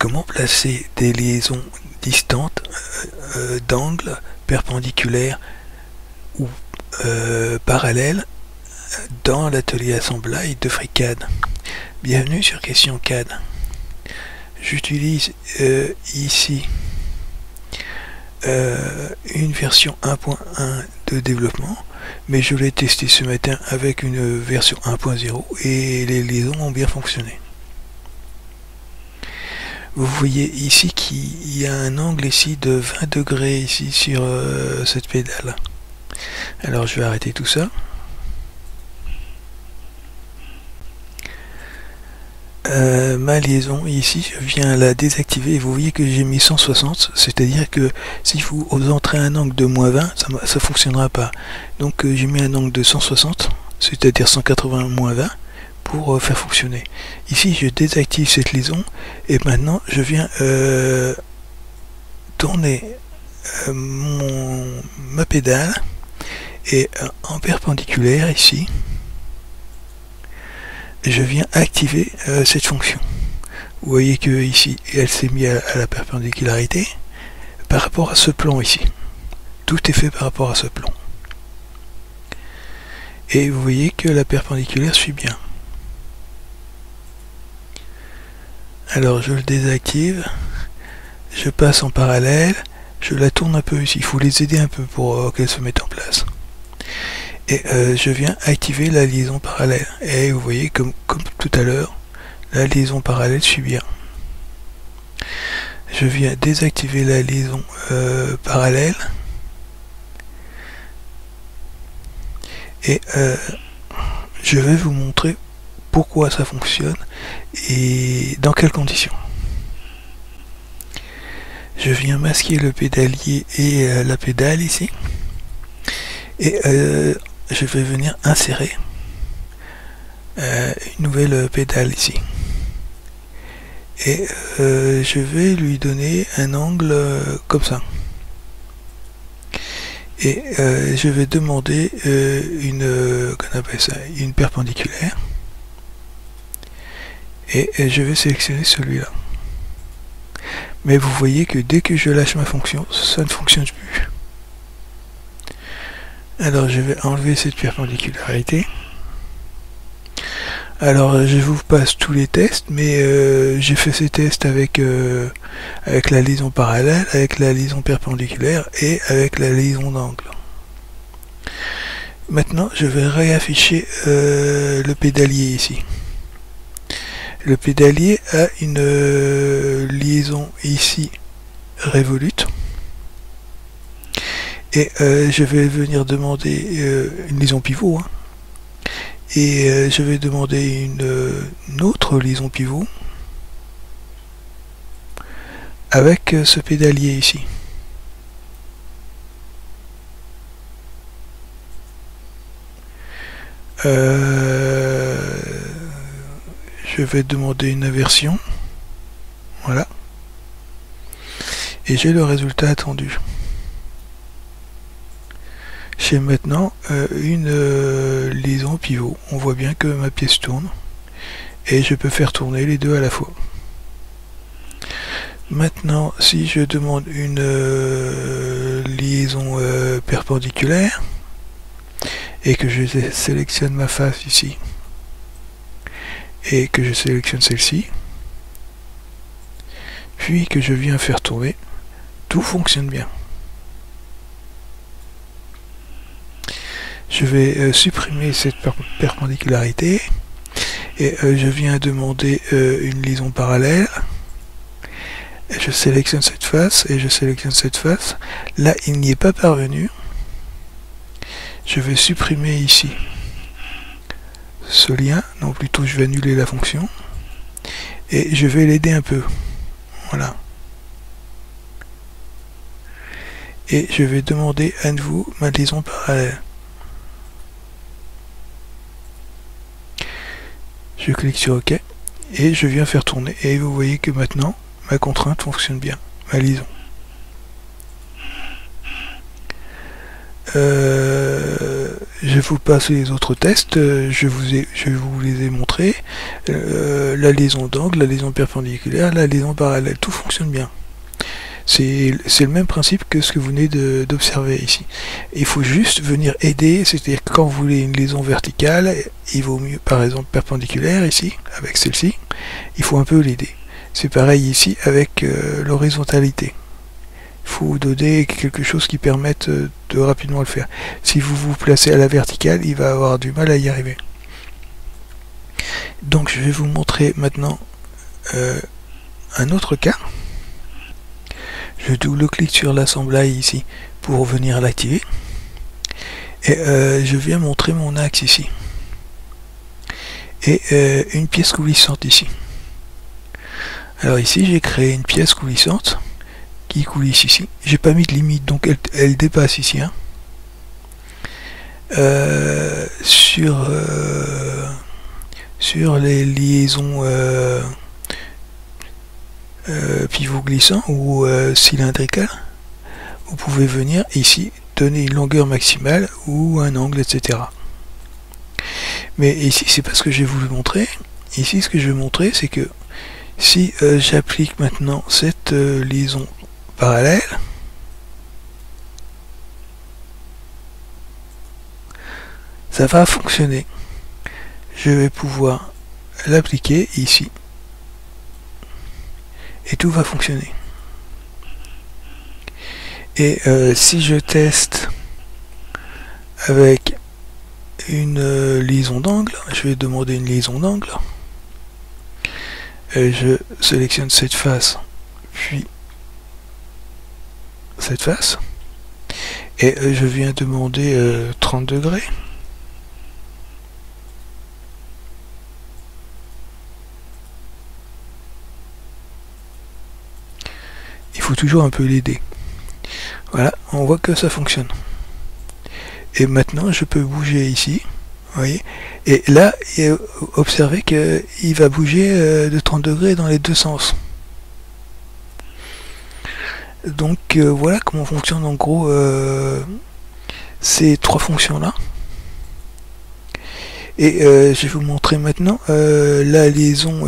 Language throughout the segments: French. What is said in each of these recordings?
comment placer des liaisons distantes d'angles perpendiculaires ou parallèles dans l'atelier assemblage de FreeCAD. Bienvenue sur Question CAD. J'utilise ici une version 1.1 de développement, mais je l'ai testé ce matin avec une version 1.0 et les liaisons ont bien fonctionné. Vous voyez ici qu'il y a un angle ici de 20 degrés ici sur cette pédale. Alors je vais arrêter tout ça. Ma liaison ici, je viens la désactiver et vous voyez que j'ai mis 160, c'est-à-dire que si vous entrez un angle de -20, ça fonctionnera pas. Donc j'ai mis un angle de 160, c'est-à-dire 180 -20 pour faire fonctionner. Ici je désactive cette liaison et maintenant je viens tourner ma pédale et en perpendiculaire ici je viens activer cette fonction. Vous voyez que ici elle s'est mise à la perpendicularität par rapport à ce plan ici. Tout est fait par rapport à ce plan. Et vous voyez que la perpendiculaire suit bien. Alors je le désactive, je passe en parallèle, je la tourne un peu ici, il faut les aider un peu pour qu'elle se mette en place. Et je viens activer la liaison parallèle. Et vous voyez comme tout à l'heure, la liaison parallèle suit bien. Je viens désactiver la liaison parallèle. Et je vais vous montrer pourquoi ça fonctionne et dans quelles conditions. Je viens masquer le pédalier et la pédale ici. Et je vais venir insérer une nouvelle pédale ici. Et je vais lui donner un angle comme ça. Et je vais demander qu'on appelle ça, une perpendiculaire. Et je vais sélectionner celui-là. Mais vous voyez que dès que je lâche ma fonction, ça ne fonctionne plus. Alors je vais enlever cette perpendicularité. Alors je vous passe tous les tests, mais j'ai fait ces tests avec la liaison parallèle, avec la liaison perpendiculaire et avec la liaison d'angle. Maintenant je vais réafficher le pédalier ici. Le pédalier a une liaison ici révolute. Et je vais venir demander une liaison pivot. Hein. Et je vais demander une autre liaison pivot avec ce pédalier ici. Je vais demander une inversion. Voilà. Et j'ai le résultat attendu. J'ai maintenant une liaison pivot. On voit bien que ma pièce tourne. Et je peux faire tourner les deux à la fois. Maintenant, si je demande une liaison perpendiculaire, et que je sélectionne ma face ici, et que je sélectionne celle-ci, puis que je viens faire tourner, tout fonctionne bien. Je vais supprimer cette perpendicularité et je viens demander une liaison parallèle. Et je sélectionne cette face et je sélectionne cette face. Là, il n'y est pas parvenu. Je vais supprimer ici ce lien, non plutôt je vais annuler la fonction et je vais l'aider un peu. Voilà. Et je vais demander à nouveau ma liaison parallèle. Je clique sur OK et je viens faire tourner et vous voyez que maintenant ma contrainte fonctionne bien, ma liaison. je vous passe les autres tests, je vous les ai montrés, la liaison d'angle, la liaison perpendiculaire, la liaison parallèle, tout fonctionne bien. C'est le même principe que ce que vous venez d'observer ici. Il faut juste venir aider, c'est-à-dire que quand vous voulez une liaison verticale, il vaut mieux par exemple perpendiculaire ici, avec celle-ci, il faut un peu l'aider. C'est pareil ici avec l'horizontalité. Il faut donner quelque chose qui permette de rapidement le faire. Si vous vous placez à la verticale, il va avoir du mal à y arriver. Donc je vais vous montrer maintenant un autre cas. Je double-clique sur l'assemblage ici pour venir l'activer. Et je viens montrer mon axe ici. Et une pièce coulissante ici. Alors ici j'ai créé une pièce coulissante qui coulisse ici. J'ai pas mis de limite, donc elle dépasse ici. Hein. Sur les liaisons pivot glissant ou cylindrical, vous pouvez venir ici donner une longueur maximale ou un angle, etc. Mais ici c'est pas ce que j'ai voulu montrer. Ici ce que je vais montrer, c'est que si j'applique maintenant cette liaison parallèle, ça va fonctionner. Je vais pouvoir l'appliquer ici et tout va fonctionner. Et si je teste avec une liaison d'angle, je vais demander une liaison d'angle. Je sélectionne cette face, puis cette face, et je viens demander 30 degrés. Il faut toujours un peu l'aider. Voilà, on voit que ça fonctionne. Et maintenant, je peux bouger ici. Vous voyez, et là, observez qu'il va bouger de 30 degrés dans les deux sens. Donc voilà comment fonctionnent en gros ces trois fonctions-là. Et je vais vous montrer maintenant la liaison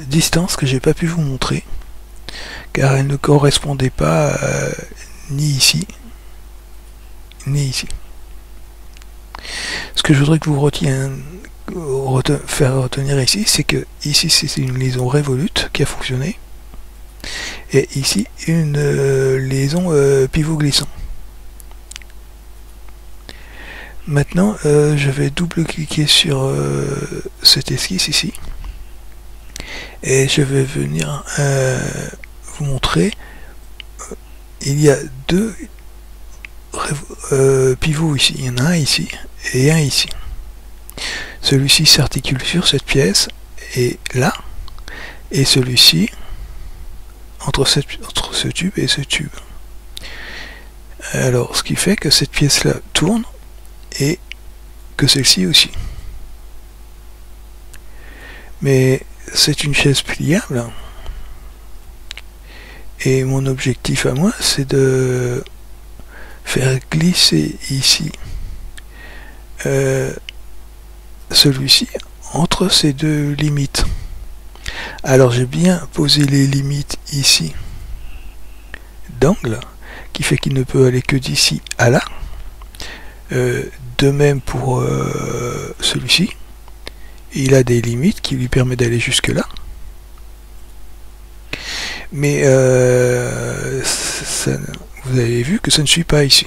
distance que j'ai pas pu vous montrer, car elle ne correspondait pas ni ici, ni ici. Ce que je voudrais que vous faire retenir ici, c'est que ici c'est une liaison révolute qui a fonctionné, et ici une liaison pivot glissant. Maintenant je vais double-cliquer sur cette esquisse ici, et je vais venir vous montrer. Il y a deux pivots ici, il y en a un ici et un ici. Celui-ci s'articule sur cette pièce et là, et celui-ci entre ce tube et ce tube. Alors ce qui fait que cette pièce là tourne et que celle-ci aussi. Mais c'est une chaise pliable et mon objectif à moi c'est de faire glisser ici celui-ci entre ces deux limites. Alors j'ai bien posé les limites ici d'angle qui fait qu'il ne peut aller que d'ici à là. De même pour celui-ci, il a des limites qui lui permettent d'aller jusque là. Mais vous avez vu que ça ne suit pas ici.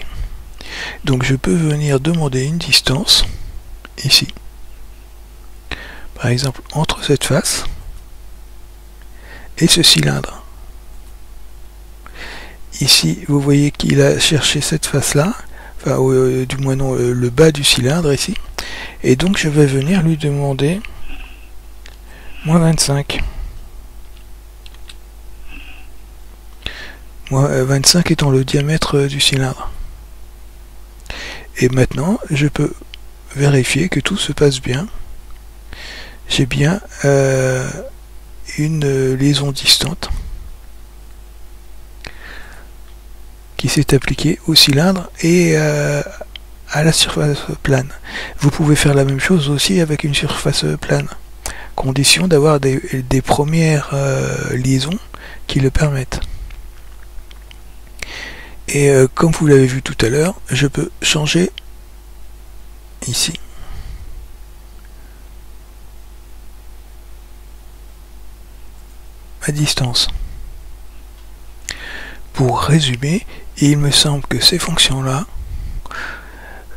Donc je peux venir demander une distance ici, par exemple entre cette face et ce cylindre. Ici vous voyez qu'il a cherché cette face là, enfin du moins non, le bas du cylindre ici, et donc je vais venir lui demander moins 25. Moins 25 étant le diamètre du cylindre. Et maintenant je peux vérifier que tout se passe bien. J'ai bien une liaison distante qui s'est appliquée au cylindre et à la surface plane. Vous pouvez faire la même chose aussi avec une surface plane, condition d'avoir des premières liaisons qui le permettent. Et comme vous l'avez vu tout à l'heure, je peux changer ici ma distance. Pour résumer, il me semble que ces fonctions-là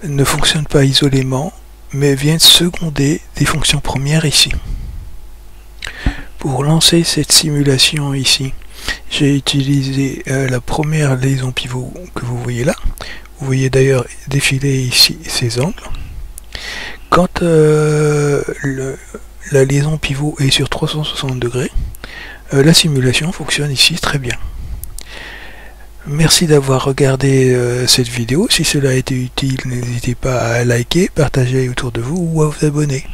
ne fonctionnent pas isolément, mais viennent seconder des fonctions premières ici. Pour lancer cette simulation ici, j'ai utilisé la première liaison pivot que vous voyez là. Vous voyez d'ailleurs défiler ici ces angles. Quand la liaison pivot est sur 360 degrés, la simulation fonctionne ici très bien. Merci d'avoir regardé cette vidéo. Si cela a été utile, n'hésitez pas à liker, partager autour de vous ou à vous abonner.